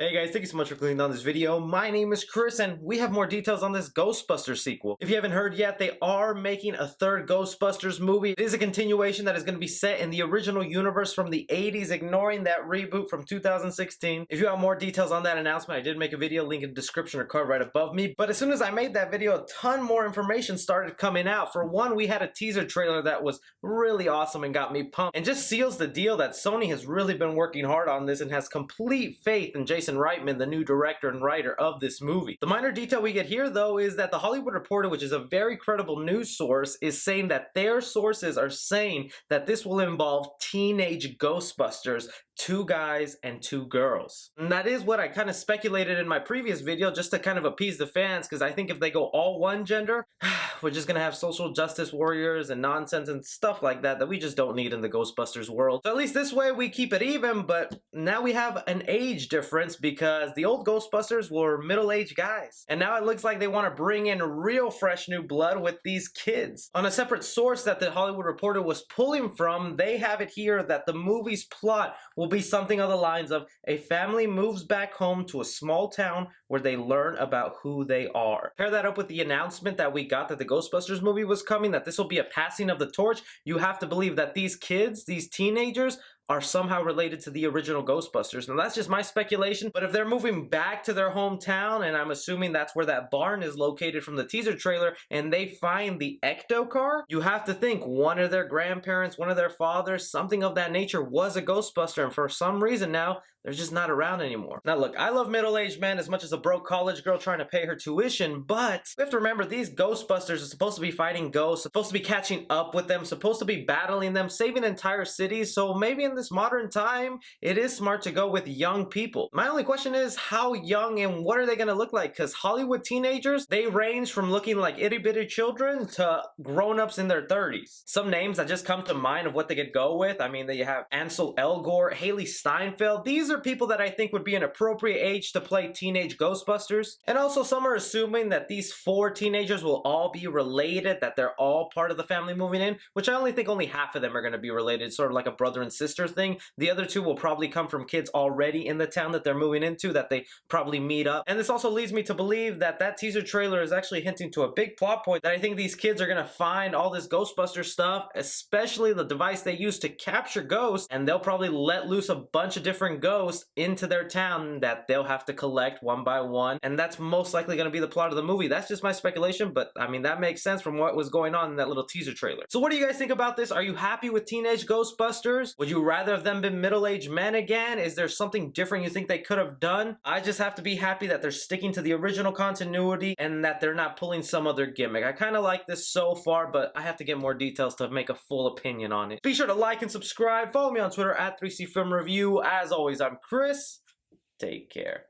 Hey guys, thank you so much for clicking on this video. My name is Chris and we have more details on this Ghostbusters sequel. If you haven't heard yet, they are making a third Ghostbusters movie. It is a continuation that is going to be set in the original universe from the 80s, ignoring that reboot from 2016. If you want more details on that announcement, I did make a video, link in the description or card right above me. But as soon as I made that video, a ton more information started coming out. For one, we had a teaser trailer that was really awesome and got me pumped. And just seals the deal that Sony has really been working hard on this and has complete faith in Jason Reitman, the new director and writer of this movie. The minor detail we get here, though, is that The Hollywood Reporter, which is a very credible news source, is saying that their sources are saying that this will involve teenage Ghostbusters, 2 guys and 2 girls. And that is what I kind of speculated in my previous video, just to kind of appease the fans, because I think if they go all one gender, we're just gonna have social justice warriors and nonsense and stuff like that we just don't need in the Ghostbusters world. So at least this way we keep it even, but now we have an age difference because the old Ghostbusters were middle-aged guys. And now it looks like they want to bring in real fresh new blood with these kids. On a separate source that the Hollywood Reporter was pulling from, they have it here that the movie's plot will be something on the lines of a family moves back home to a small town where they learn about who they are. Pair that up with the announcement that we got that the Ghostbusters movie was coming, that this will be a passing of the torch. You have to believe that these kids, these teenagers, are somehow related to the original Ghostbusters. Now that's just my speculation, but if they're moving back to their hometown, and I'm assuming that's where that barn is located from the teaser trailer, and they find the Ecto car, you have to think one of their grandparents, one of their fathers, something of that nature was a Ghostbuster, and for some reason now, they're just not around anymore. Now look, I love middle-aged men as much as a broke college girl trying to pay her tuition, but we have to remember these Ghostbusters are supposed to be fighting ghosts, supposed to be catching up with them, supposed to be battling them, saving entire cities, so maybe in this modern time, it is smart to go with young people. My only question is how young and what are they gonna look like? Because Hollywood teenagers, they range from looking like itty-bitty children to grown-ups in their 30s. Some names that just come to mind of what they could go with, I mean, they have Ansel Elgort, Haley Steinfeld. These are people that I think would be an appropriate age to play teenage Ghostbusters. And also some are assuming that these 4 teenagers will all be related, that they're all part of the family moving in, which I only think only half of them are gonna be related, sort of like a brother and sister thing. The other 2 will probably come from kids already in the town that they're moving into, that they probably meet up. And this also leads me to believe that that teaser trailer is actually hinting to a big plot point, that I think these kids are gonna find all this Ghostbuster stuff, especially the device they use to capture ghosts, and they'll probably let loose a bunch of different ghosts into their town that they'll have to collect one by one, and that's most likely gonna be the plot of the movie. That's just my speculation, but I mean, that makes sense from what was going on in that little teaser trailer. So what do you guys think about this? Are you happy with teenage Ghostbusters? Would you rather have them been middle-aged men again? Is there something different you think they could have done? I just have to be happy that they're sticking to the original continuity and that they're not pulling some other gimmick. I kind of like this so far, but I have to get more details to make a full opinion on it. Be sure to like and subscribe. Follow me on Twitter at 3C Film Review. As always, I'm Chris. Take care.